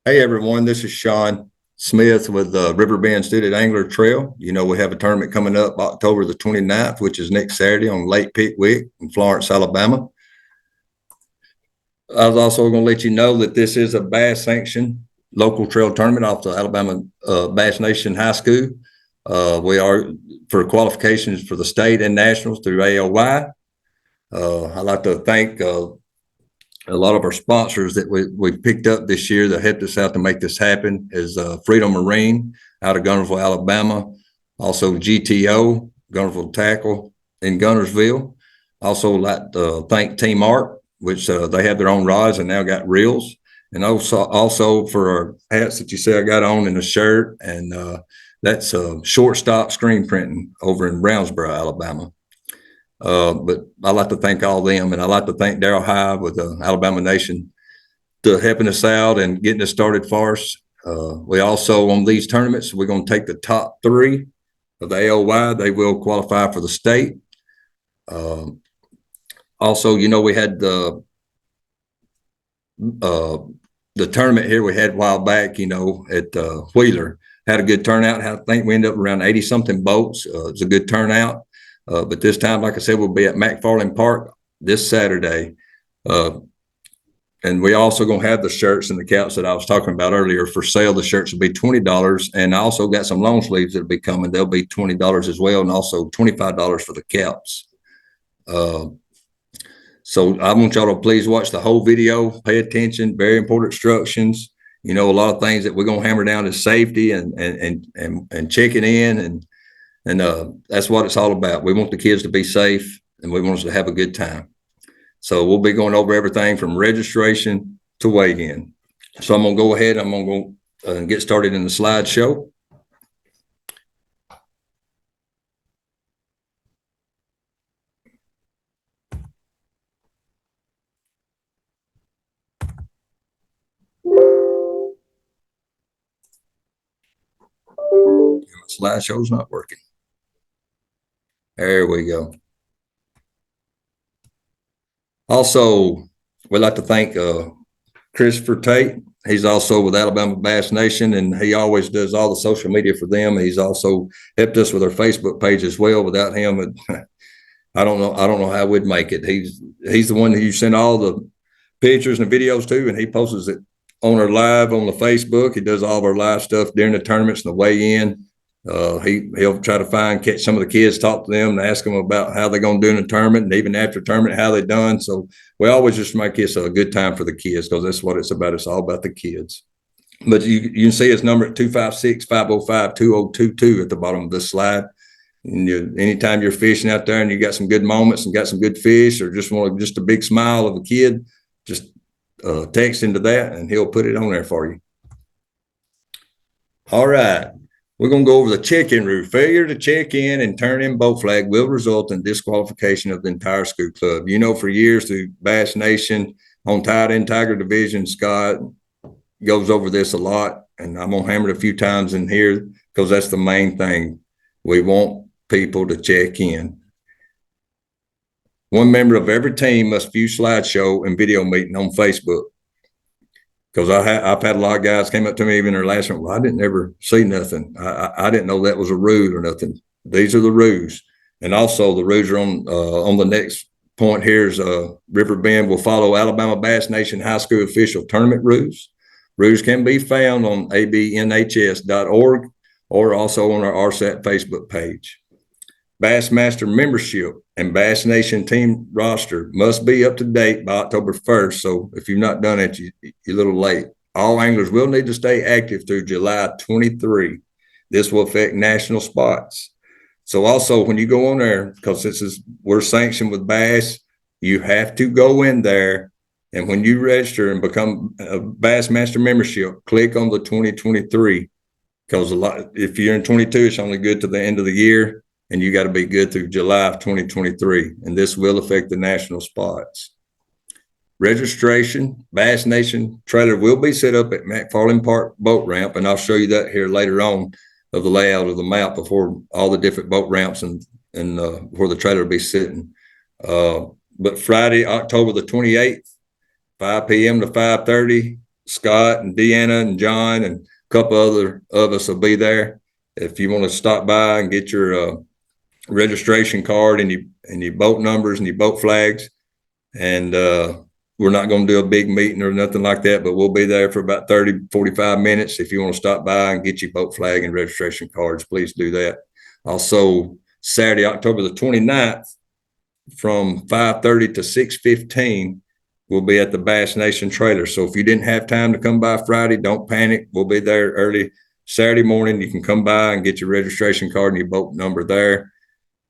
Hey everyone, this is Shawn Smith with Riverbend Student Angler Trail. You know, we have a tournament coming up October the 29th, which is next Saturday on Lake Pickwick in Florence, Alabama. I was also going to let you know that this is a bass sanctioned local trail tournament off the Alabama Bass Nation High School. We are for qualifications for the state and nationals through AOY. I'd like to thank a lot of our sponsors that we picked up this year that helped us out to make this happen is Freedom Marine out of Gunnersville, Alabama. Also GTO, Gunnersville Tackle in Gunnersville. Also like to thank Team Art, which they have their own rods and now got reels. And also for our hats that you see I got on and a shirt. And that's Shortstop Screen Printing over in Brownsboro, Alabama. But I'd like to thank all of them, and I'd like to thank Daryl Hive with the Alabama Nation to helping us out and getting us started for us. We also, on these tournaments, we're going to take the top 3 of the AOY. They will qualify for the state. Also, you know, we had the tournament here we had a while back, you know, at Wheeler. Had a good turnout. I think we ended up around 80-something boats. It was a good turnout. But this time, like I said, we'll be at McFarland Park this Saturday. And we also going to have the shirts and the caps that I was talking about earlier for sale. The shirts will be $20. And I also got some long sleeves that'll be coming. They'll be $20 as well. And also $25 for the caps. So I want y'all to please watch the whole video, pay attention, very important instructions. You know, a lot of things that we're going to hammer down is safety and checking in and that's what it's all about. We want the kids to be safe and we want us to have a good time. So we'll be going over everything from registration to weigh-in. So I'm going to go ahead. I'm going to go get started in the slideshow. My slideshow's not working. There we go. Also, we'd like to thank Christopher Tate. He's also with Alabama Bass Nation, and he always does all the social media for them. He's also helped us with our Facebook page as well. Without him, I don't know how we'd make it. He's the one that you send all the pictures and videos to, and he posts it on our live on the Facebook. He does all of our live stuff during the tournaments and the weigh-in. He'll try to catch some of the kids, talk to them, and ask them about how they're going to do in the tournament, and even after tournament, how they done. So we always just make this a good time for the kids because that's what it's about. It's all about the kids. But you can see his number at 256-505-2022 at the bottom of this slide. And anytime you're fishing out there and you got some good moments and got some good fish or just want just a big smile of a kid, just text into that and he'll put it on there for you. All right. We're going to go over the check-in rule. Failure to check in and turn in boat flag will result in disqualification of the entire school club. You know, for years through Bass Nation, on Tide and Tiger Division, Scott goes over this a lot, and I'm going to hammer it a few times in here because that's the main thing. We want people to check in. One member of every team must view slideshow and video meeting on Facebook. Because I've had a lot of guys came up to me even their last one. Well, I didn't ever see nothing. I didn't know that was a rule or nothing. These are the rules. And also the rules are on the next point here is Riverbend will follow Alabama Bass Nation High School official tournament rules. Rules can be found on abnhs.org or also on our RSAT Facebook page. Bassmaster membership and Bass Nation team roster must be up to date by October 1st. So if you've not done it, you're a little late. All anglers will need to stay active through July 23. This will affect national spots. So also when you go on there, because we're sanctioned with Bass, you have to go in there. And when you register and become a Bassmaster membership, click on the 2023. Because if you're in 22, it's only good to the end of the year. And you got to be good through July of 2023. And this will affect the national spots. Registration, Bass Nation trailer will be set up at McFarland Park boat ramp. And I'll show you that here later on of the layout of the map before all the different boat ramps and where the trailer will be sitting. But Friday, October the 28th, 5 p.m. to 5:30, Scott and Deanna and John and a couple other of us will be there. If you want to stop by and get your registration card and your boat numbers and your boat flags, and we're not going to do a big meeting or nothing like that, but we'll be there for about 30, 45 minutes. If you want to stop by and get your boat flag and registration cards, please do that. Also, Saturday, October the 29th, from 5:30 to 6:15, we'll be at the Bass Nation trailer. So if you didn't have time to come by Friday, don't panic. We'll be there early Saturday morning. You can come by and get your registration card and your boat number there.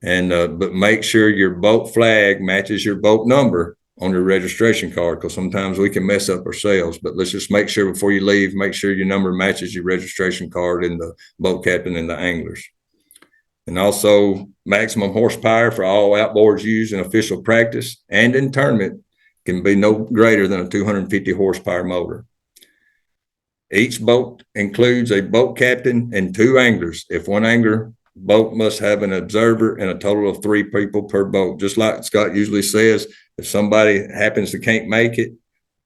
And but make sure your boat flag matches your boat number on your registration card, because sometimes we can mess up ourselves. But let's just make sure before you leave, make sure your number matches your registration card and the boat captain and the anglers. And also, maximum horsepower for all outboards used in official practice and in tournament can be no greater than a 250 horsepower motor. Each boat includes a boat captain and 2 anglers. If one angler boat must have an observer and a total of 3 people per boat. Just like Scott usually says, if somebody happens to can't make it,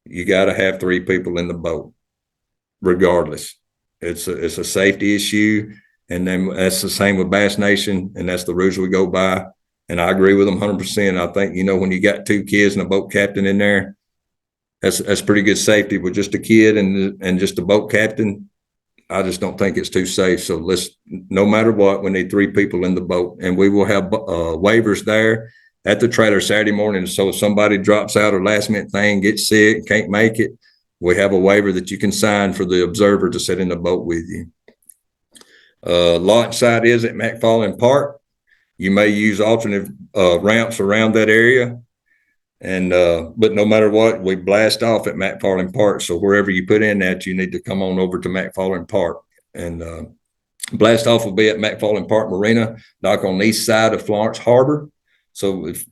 you got to have 3 people in the boat, regardless. It's a safety issue. And then that's the same with Bass Nation, and that's the rules we go by. And I agree with them 100%. I think, when you got 2 kids and a boat captain in there, that's pretty good safety. With just a kid and just a boat captain, I just don't think it's too safe. So no matter what, we need 3 people in the boat, and we will have waivers there at the trailer Saturday morning. So if somebody drops out or last minute thing, gets sick, can't make it, we have a waiver that you can sign for the observer to sit in the boat with you. Launch site is at McFarland Park. You may use alternate ramps around that area. And but no matter what, we blast off at McFarland Park. So wherever you put in that, you need to come on over to McFarland Park. And blast off will be at McFarland Park Marina, dock on the east side of Florence Harbor. So if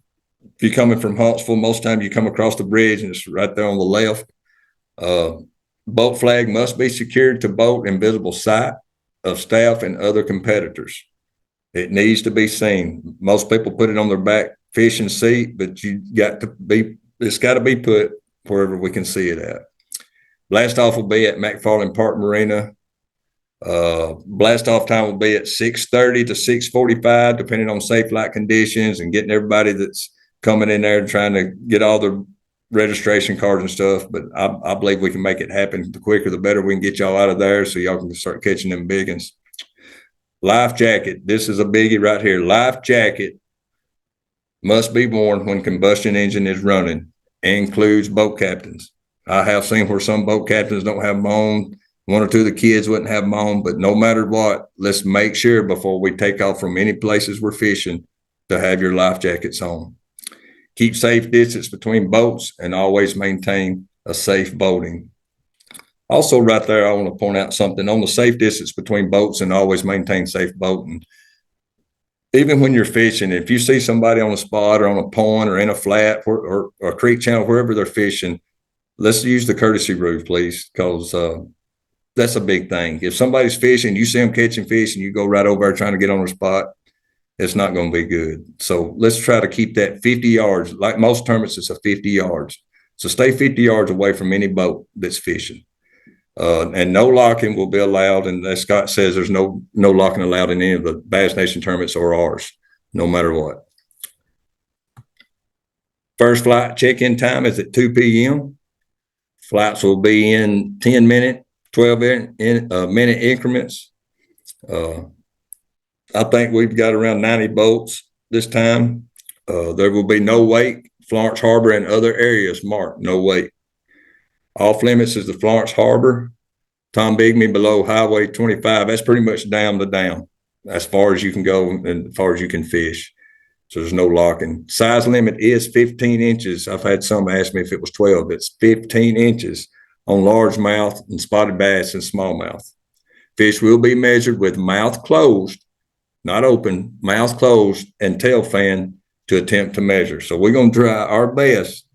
you're coming from Huntsville, most times you come across the bridge and it's right there on the left. Boat flag must be secured to boat and visible sight of staff and other competitors. It needs to be seen. Most people put it on their back fishing seat, but it's got to be put wherever we can see it at. Blast off will be at McFarland Park Marina. Blast off time will be at 6:30 to 6:45, depending on safe light conditions and getting everybody that's coming in there and trying to get all the registration cards and stuff. But I believe we can make it happen. The quicker, the better we can get y'all out of there so y'all can start catching them big ones. Life jacket. This is a biggie right here. Life jacket must be worn when combustion engine is running. Includes boat captains. I have seen where some boat captains don't have them on. 1 or 2 of the kids wouldn't have them on, but no matter what, let's make sure before we take off from any places we're fishing to have your life jackets on. Keep safe distance between boats and always maintain a safe boating. Also right there, I want to point out something on the safe distance between boats and always maintain safe boating. Even when you're fishing, if you see somebody on a spot or on a pond or in a flat or a creek channel, wherever they're fishing, let's use the courtesy rule, please, because that's a big thing. If somebody's fishing, you see them catching fish and you go right over there trying to get on their spot, it's not going to be good. So let's try to keep that 50 yards. Like most tournaments, it's a 50 yards. So stay 50 yards away from any boat that's fishing. And no locking will be allowed. And as Scott says, there's no locking allowed in any of the Bass Nation tournaments or ours, no matter what. First flight check-in time is at 2 p.m. Flights will be in 10-minute, 12-minute increments. I think we've got around 90 boats this time. There will be no wake. Florence Harbor and other areas marked no wake. Off limits is the Florence Harbor, Tom Bigby below Highway 25. That's pretty much down to down, as far as you can go and as far as you can fish. So there's no locking. Size limit is 15 inches. I've had some ask me if it was 12. It's 15 inches on largemouth and spotted bass and smallmouth. Fish will be measured with mouth closed, not open, mouth closed, and tail fan to attempt to measure. So we're going to try our best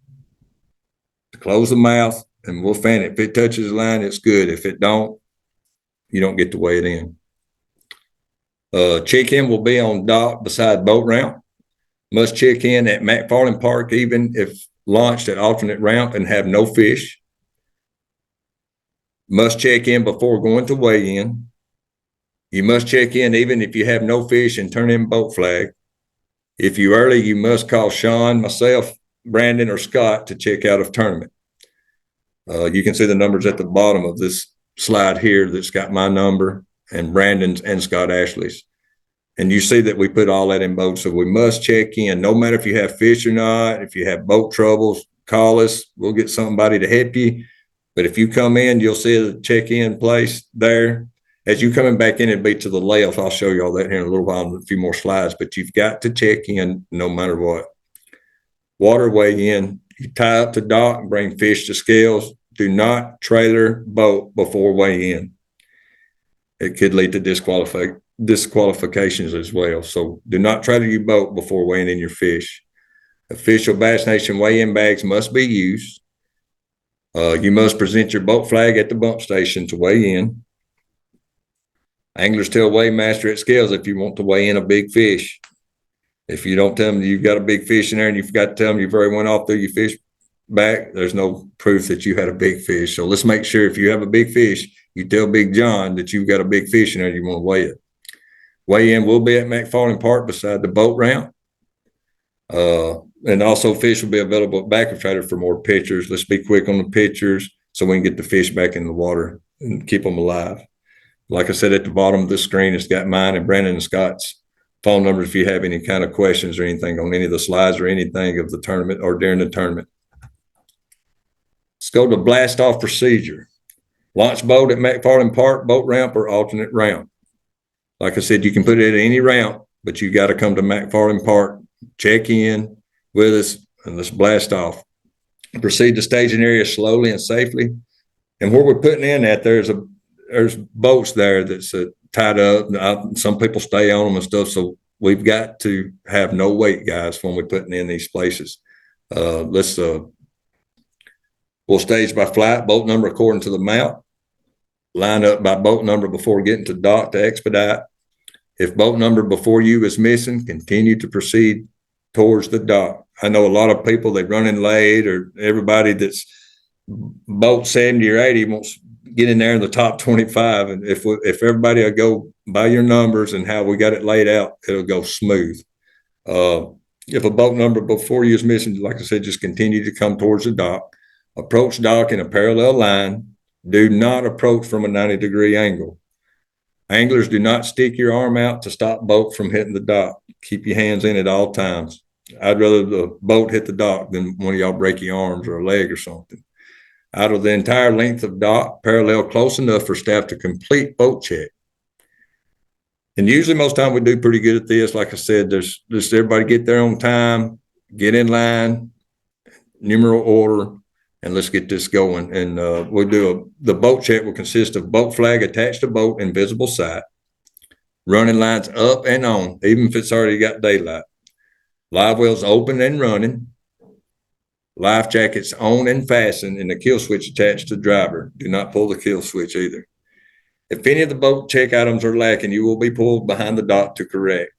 to close the mouth, and we'll fan it. If it touches the line, it's good. If it don't, you don't get to weigh it in. Check-in will be on dock beside boat ramp. Must check in at McFarland Park even if launched at alternate ramp and have no fish. Must check in before going to weigh in. You must check in even if you have no fish and turn in boat flag. If you early, you must call Shawn, myself, Brandon, or Scott to check out of tournament. You can see the numbers at the bottom of this slide here that's got my number and Brandon's and Scott Ashley's. And you see that we put all that in both. So we must check in, no matter if you have fish or not. If you have boat troubles, call us. We'll get somebody to help you. But if you come in, you'll see the check-in place there. As you coming back in, it'll be to the left. I'll show you all that here in a little while, in a few more slides. But you've got to check in no matter what. Water weigh in. You tie up to dock and bring fish to scales. Do not trailer boat before weigh in. It could lead to disqualifications as well. So do not trailer your boat before weighing in your fish. Official Bass Nation weigh-in bags must be used. You must present your boat flag at the bump station to weigh in. Anglers tell weigh master at scales if you want to weigh in a big fish. If you don't tell them you've got a big fish in there and you forgot to tell them you've already went off through your fish back, there's no proof that you had a big fish. So let's make sure if you have a big fish, you tell Big John that you've got a big fish in there, you want to weigh it. Weigh-in will be at McFarland Park beside the boat ramp. And also fish will be available at Backer Trader for more pictures. Let's be quick on the pictures so we can get the fish back in the water and keep them alive. Like I said, at the bottom of the screen, it's got mine and Brandon and Scott's phone numbers if you have any kind of questions or anything on any of the slides or anything of the tournament or during the tournament. Let's go to blast off procedure. Launch boat at McFarland Park, boat ramp, or alternate ramp. Like I said, you can put it at any ramp, but you got to come to McFarland Park, check in with us, and let's blast off. Proceed to staging area slowly and safely. And where we're putting in at, there's boats there that's tied up. Some people stay on them and stuff. So we've got to have no weight, guys, when we're putting in these places. We'll stage by flight, boat number according to the map. Line up by boat number before getting to dock to expedite. If boat number before you is missing, continue to proceed towards the dock. I know a lot of people, they're running late, or everybody that's boat 70 or 80 wants to get in there in the top 25. And if everybody will go by your numbers and how we got it laid out, it'll go smooth. If a boat number before you is missing, like I said, just continue to come towards the dock. Approach dock in a parallel line. Do not approach from a 90-degree angle. Anglers, do not stick your arm out to stop boat from hitting the dock. Keep your hands in at all times. I'd rather the boat hit the dock than one of y'all break your arms or a leg or something. Out of the entire length of dock, parallel close enough for staff to complete boat check. And usually most time we do pretty good at this. Like I said, there's just everybody get there on time, get in line, numeral order, and let's get this going. And we'll do the boat check will consist of boat flag attached to boat in visible sight, running lines up and on, even if it's already got daylight. Live wells open and running. Life jackets on and fastened, and the kill switch attached to the driver. Do not pull the kill switch either. If any of the boat check items are lacking, you will be pulled behind the dock to correct.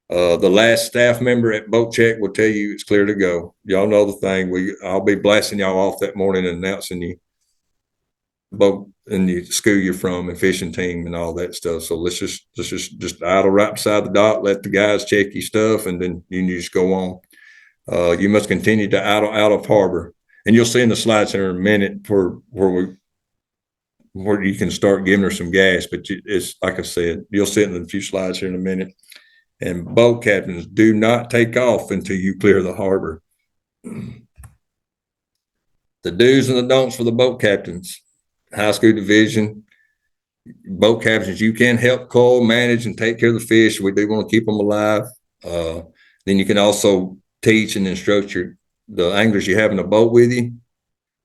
The last staff member at boat check will tell you it's clear to go. Y'all know the thing. I'll be blasting y'all off that morning and announcing you boat and the school you're from and fishing team and all that stuff. So let's just idle right beside the dock, let the guys check your stuff, and then you can just go on. You must continue to idle out of harbor. And you'll see in the slides here in a minute where you can start giving her some gas. But it's like I said, you'll see it in a few slides here in a minute. And boat captains, do not take off until you clear the harbor. The do's and the don'ts for the boat captains. High school division, boat captains, you can help cull, manage, and take care of the fish. We do want to keep them alive. Then you can also teach and instruct the anglers you have in the boat with you.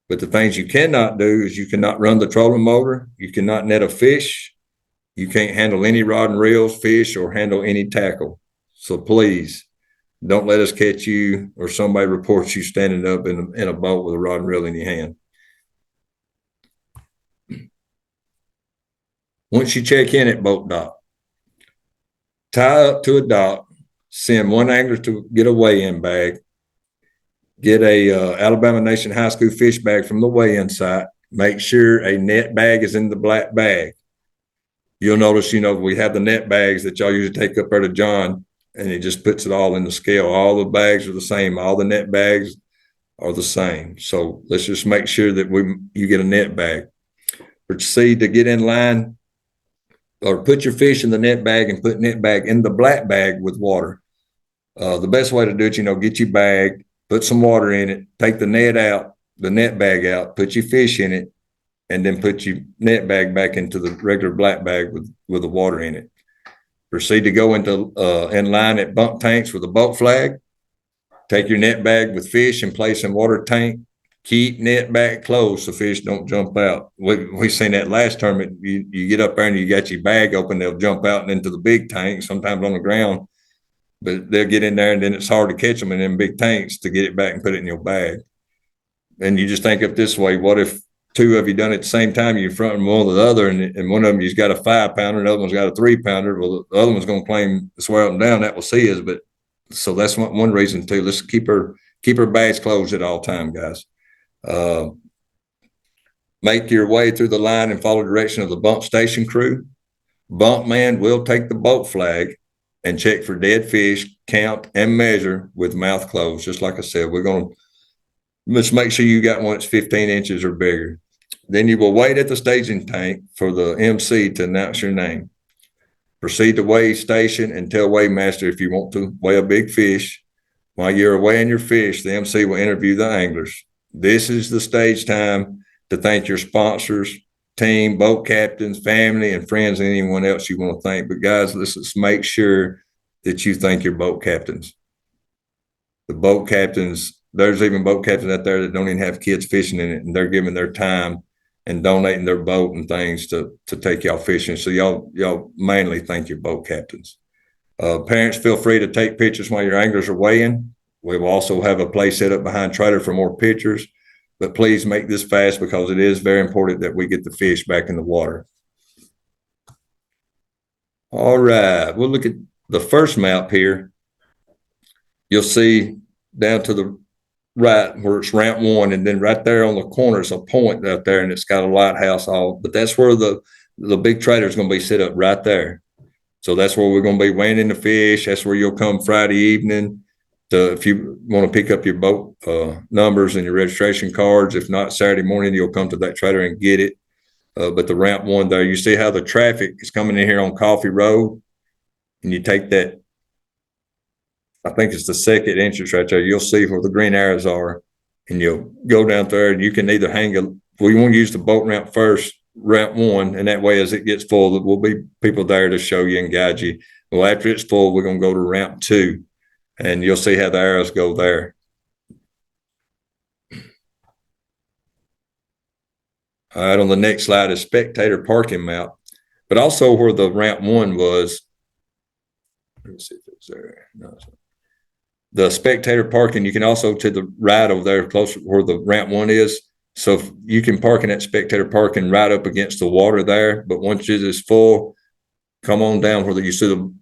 But the things you cannot do is you cannot run the trolling motor. You cannot net a fish. You can't handle any rod and reels, fish, or handle any tackle. So please don't let us catch you or somebody reports you standing up in a boat with a rod and reel in your hand. Once you check in at boat dock, tie up to a dock, send one angler to get a weigh-in bag, get a Alabama Nation High School fish bag from the weigh-in site, make sure a net bag is in the black bag. You'll notice, we have the net bags that y'all usually take up there to John, and he just puts it all in the scale. All the bags are the same. All the net bags are the same. So let's just make sure that you get a net bag. Proceed to get in line, or put your fish in the net bag and put net bag in the black bag with water. The best way to do it, get your bag, put some water in it, take the net out, the net bag out, put your fish in it, and then put your net bag back into the regular black bag with the water in it. Proceed to go into in line at bump tanks with a boat flag. Take your net bag with fish and place in water tank. Keep net bag closed so fish don't jump out. We seen that last tournament. You get up there and you got your bag open, they'll jump out and into the big tank, sometimes on the ground. But they'll get in there, and then it's hard to catch them in them big tanks to get it back and put it in your bag. And you just think of this way: what if two of you done it at the same time? You're fronting one or the other, and one of them you's got a 5-pounder, and the other one's got a 3-pounder. Well, the other one's going to claim to swear up and down that was his. But so that's one reason too. Let's keep her bags closed at all time, guys. Make your way through the line and follow the direction of the bump station crew. Bump man will take the boat flag and check for dead fish, count and measure with mouth closed. Just like I said, let's make sure you got one that's 15 inches or bigger. Then you will wait at the staging tank for the MC to announce your name. Proceed to weigh station and tell weighmaster if you want to weigh a big fish. While you're weighing your fish, the MC will interview the anglers. This is the stage time to thank your sponsors, team, boat captains, family, and friends, and anyone else you want to thank. But guys, let's make sure that you thank your boat captains. The boat captains, there's even boat captains out there that don't even have kids fishing in it, and they're giving their time and donating their boat and things to take y'all fishing. So y'all mainly thank your boat captains. Parents, feel free to take pictures while your anglers are weighing. We will also have a place set up behind trailer for more pictures. But please make this fast because it is very important that we get the fish back in the water. All right, we'll look at the first map here. You'll see down to the right where it's ramp 1, and then right there on the corner is a point out there, and it's got a lighthouse but that's where the big trailer is going to be set up right there. So that's where we're going to be weighing the fish. That's where you'll come Friday evening if you want to pick up your boat numbers and your registration cards. If not, Saturday morning, you'll come to that trailer and get it. But the ramp 1 there, you see how the traffic is coming in here on Coffee Road, and you take that, I think it's the second entrance right there. You'll see where the green arrows are, and you'll go down there, and you can either we want to use the boat ramp first, ramp 1, and that way as it gets full, there will be people there to show you and guide you. Well, after it's full, we're going to go to ramp 2. And you'll see how the arrows go there. All right, on the next slide is spectator parking map, but also where the ramp 1 was. Let me see if it's there. No, it's not. The spectator parking, you can also to the right over there, closer where the ramp 1 is. So you can park in that spectator parking right up against the water there. But once it is full, come on down where you see the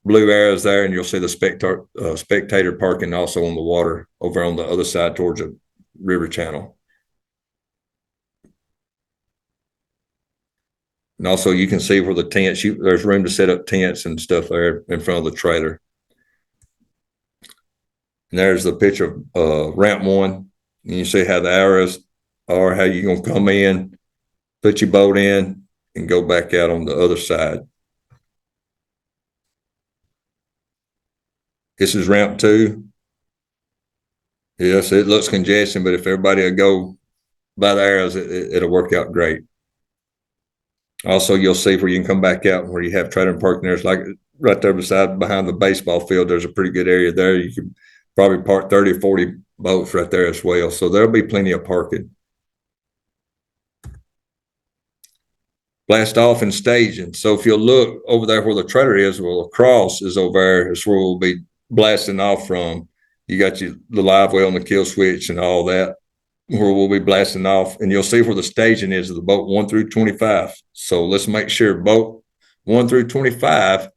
blue arrows there, and you'll see the spectator parking also on the water over on the other side towards the river channel. And also you can see where the tents, there's room to set up tents and stuff there in front of the trailer. And there's the picture of ramp 1. And you see how the arrows are, how you're going to come in, put your boat in, and go back out on the other side. This is ramp 2. Yes, it looks congested, but if everybody will go by the arrows, it'll work out great. Also, you'll see where you can come back out where you have trailer parking. There's like right there behind the baseball field, there's a pretty good area there. You can probably park 30 or 40 boats right there as well. So there'll be plenty of parking. Blast off and staging. So if you'll look over there where the trailer is, well, the cross is over there. It's where we'll be blasting off from. You got the live well and the kill switch and all that, where we'll be blasting off. And you'll see where the staging is of the boat 1 through 25. So let's make sure boat 1 through 25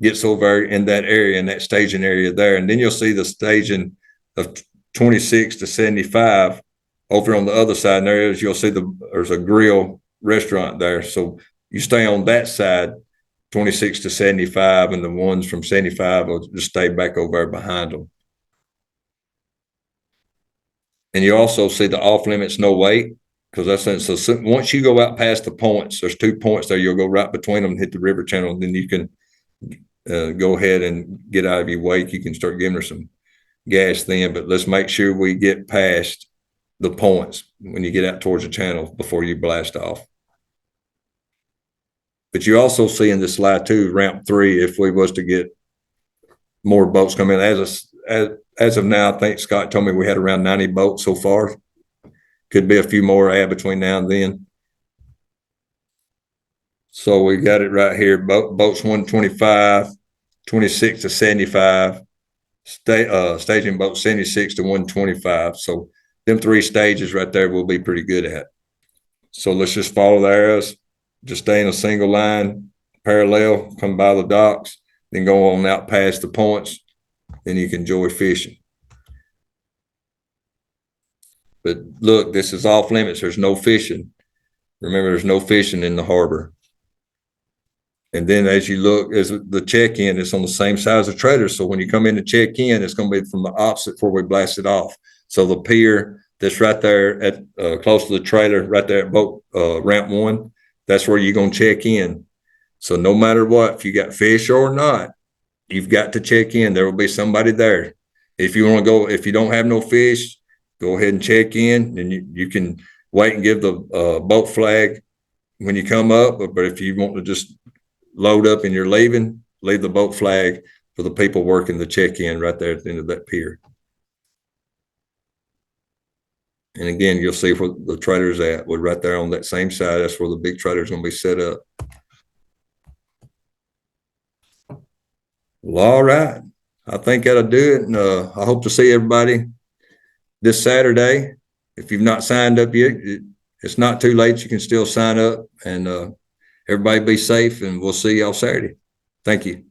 gets over in that area, in that staging area there. And then you'll see the staging of 26 to 75 Over on the other side, and there is, you'll see there's a grill restaurant there. So you stay on that side, 26 to 75, and the ones from 75 will just stay back over there behind them. And you also see the off limits, no wait, because that's it. So once you go out past the points, there's 2 points there. You'll go right between them and hit the river channel. And then you can go ahead and get out of your wake. You can start giving her some gas then, but let's make sure we get past the points when you get out towards the channel before you blast off. But you also see in this slide too, ramp 3, if we was to get more boats coming in. As of now, I think Scott told me we had around 90 boats so far. Could be a few more add between now and then. So we got it right here. Boats 125, 26 to 75, staging boats 76 to 125. So them 3 stages right there we'll be pretty good at. So let's just follow the arrows. Just stay in a single line, parallel, come by the docks, then go on out past the points. Then you can enjoy fishing. But look, this is off limits. There's no fishing. Remember, there's no fishing in the harbor. And then as you look, as the check-in, it's on the same side as the trailer. So when you come in to check in, it's going to be from the opposite before we blast it off. So the pier that's right there at close to the trailer, right there at boat ramp 1, that's where you're going to check in. So no matter what, if you got fish or not, you've got to check in. There will be somebody there. If you want to go, if you don't have no fish, go ahead and check in, and you can wait and give the boat flag when you come up. But if you want to just load up and you're leaving, leave the boat flag for the people working the check-in right there at the end of that pier. And again, you'll see where the trailer's at. We're right there on that same side. That's where the big trailer's going to be set up. Well, all right. I think that'll do it. And I hope to see everybody this Saturday. If you've not signed up yet, it's not too late. You can still sign up. And everybody be safe, and we'll see y'all Saturday. Thank you.